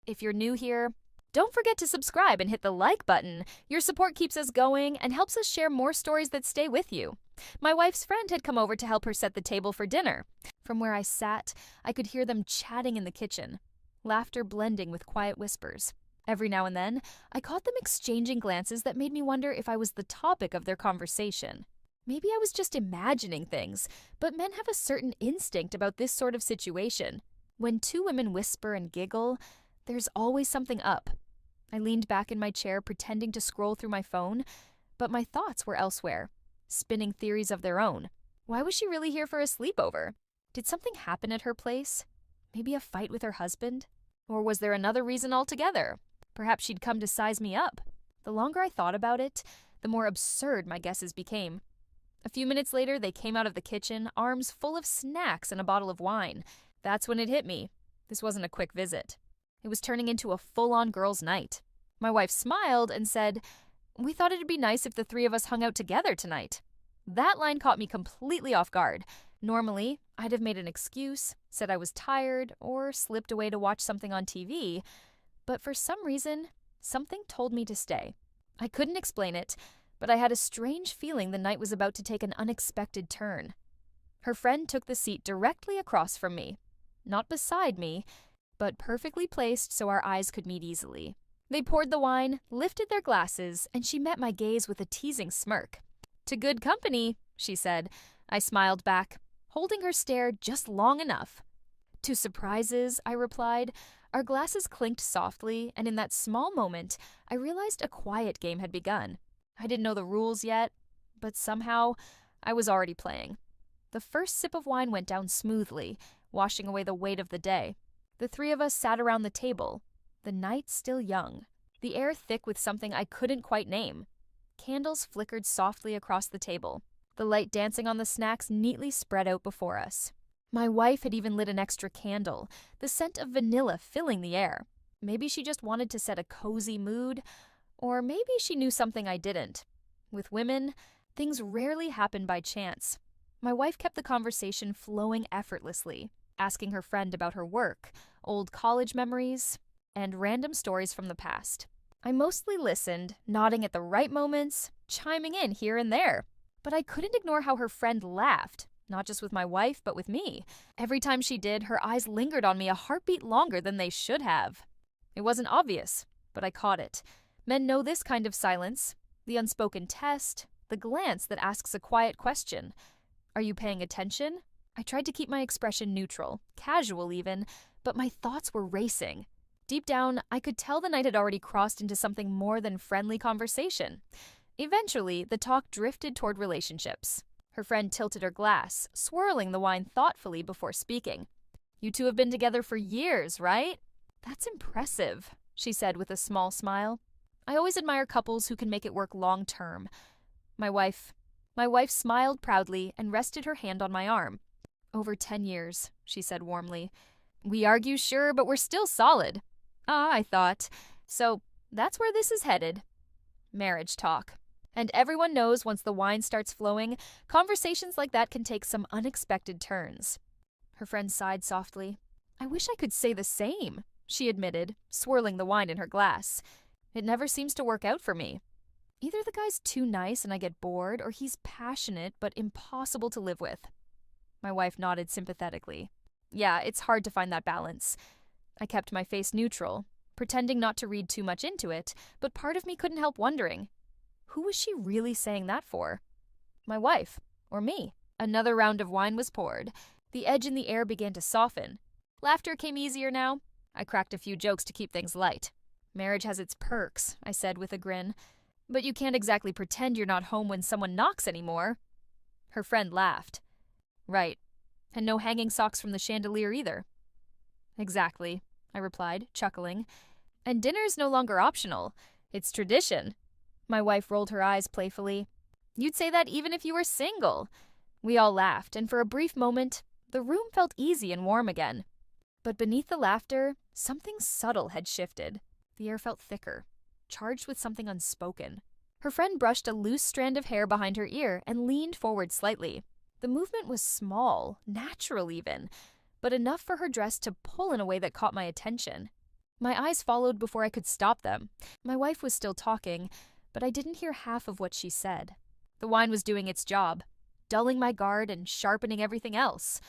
If you're new here, don't forget to subscribe and hit the like button. Your support keeps us going and helps us share more stories that stay with you. My wife's friend had come over to help her set the table for dinner. From where I sat, I could hear them chatting in the kitchen, laughter blending with quiet whispers. Every now and then, I caught them exchanging glances that made me wonder if I was the topic of their conversation. Maybe I was just imagining things, but men have a certain instinct about this sort of situation. When two women whisper and giggle, there's always something up. I leaned back in my chair pretending to scroll through my phone, but my thoughts were elsewhere, spinning theories of their own. Why was she really here for a sleepover? Did something happen at her place? Maybe a fight with her husband? Or was there another reason altogether? Perhaps she'd come to size me up. The longer I thought about it, the more absurd my guesses became. A few minutes later, they came out of the kitchen, arms full of snacks and a bottle of wine. That's when it hit me. This wasn't a quick visit. It was turning into a full-on girls' night. My wife smiled and said, "We thought it'd be nice if the three of us hung out together tonight." That line caught me completely off guard. Normally, I'd have made an excuse, said I was tired, or slipped away to watch something on TV. But for some reason, something told me to stay. I couldn't explain it, but I had a strange feeling the night was about to take an unexpected turn. Her friend took the seat directly across from me. Not beside me, but perfectly placed so our eyes could meet easily. They poured the wine, lifted their glasses, and she met my gaze with a teasing smirk. "To good company," she said. I smiled back, holding her stare just long enough. "To surprises," I replied. Our glasses clinked softly, and in that small moment, I realized a quiet game had begun. I didn't know the rules yet, but somehow, I was already playing. The first sip of wine went down smoothly, washing away the weight of the day. The three of us sat around the table, the night still young, the air thick with something I couldn't quite name. Candles flickered softly across the table, the light dancing on the snacks neatly spread out before us. My wife had even lit an extra candle, the scent of vanilla filling the air. Maybe she just wanted to set a cozy mood, or maybe she knew something I didn't. With women, things rarely happen by chance. My wife kept the conversation flowing effortlessly, asking her friend about her work, old college memories, and random stories from the past. I mostly listened, nodding at the right moments, chiming in here and there. But I couldn't ignore how her friend laughed, not just with my wife, but with me. Every time she did, her eyes lingered on me a heartbeat longer than they should have. It wasn't obvious, but I caught it. Men know this kind of silence, the unspoken test, the glance that asks a quiet question. Are you paying attention? I tried to keep my expression neutral, casual even, but my thoughts were racing. Deep down, I could tell the night had already crossed into something more than friendly conversation. Eventually, the talk drifted toward relationships. Her friend tilted her glass, swirling the wine thoughtfully before speaking. "You two have been together for years, right?" "That's impressive," she said with a small smile. "I always admire couples who can make it work long term." My wife smiled proudly and rested her hand on my arm. "Over 10 years, she said warmly. "We argue, sure, but we're still solid." "Ah," I thought. So that's where this is headed. Marriage talk. And everyone knows once the wine starts flowing, conversations like that can take some unexpected turns. Her friend sighed softly. "I wish I could say the same," she admitted, swirling the wine in her glass. "It never seems to work out for me. Either the guy's too nice and I get bored, or he's passionate but impossible to live with." My wife nodded sympathetically. "Yeah, it's hard to find that balance." I kept my face neutral, pretending not to read too much into it, but part of me couldn't help wondering, who was she really saying that for? My wife, or me? Another round of wine was poured. The edge in the air began to soften. Laughter came easier now. I cracked a few jokes to keep things light. "Marriage has its perks," I said with a grin. "But you can't exactly pretend you're not home when someone knocks anymore." Her friend laughed. "Right. And no hanging socks from the chandelier either." "Exactly," I replied, chuckling. "And dinner's no longer optional. It's tradition." My wife rolled her eyes playfully. "You'd say that even if you were single." We all laughed, and for a brief moment, the room felt easy and warm again. But beneath the laughter, something subtle had shifted. The air felt thicker, charged with something unspoken. Her friend brushed a loose strand of hair behind her ear and leaned forward slightly. The movement was small, natural even, but enough for her dress to pull in a way that caught my attention. My eyes followed before I could stop them. My wife was still talking, but I didn't hear half of what she said. The wine was doing its job, dulling my guard and sharpening everything else.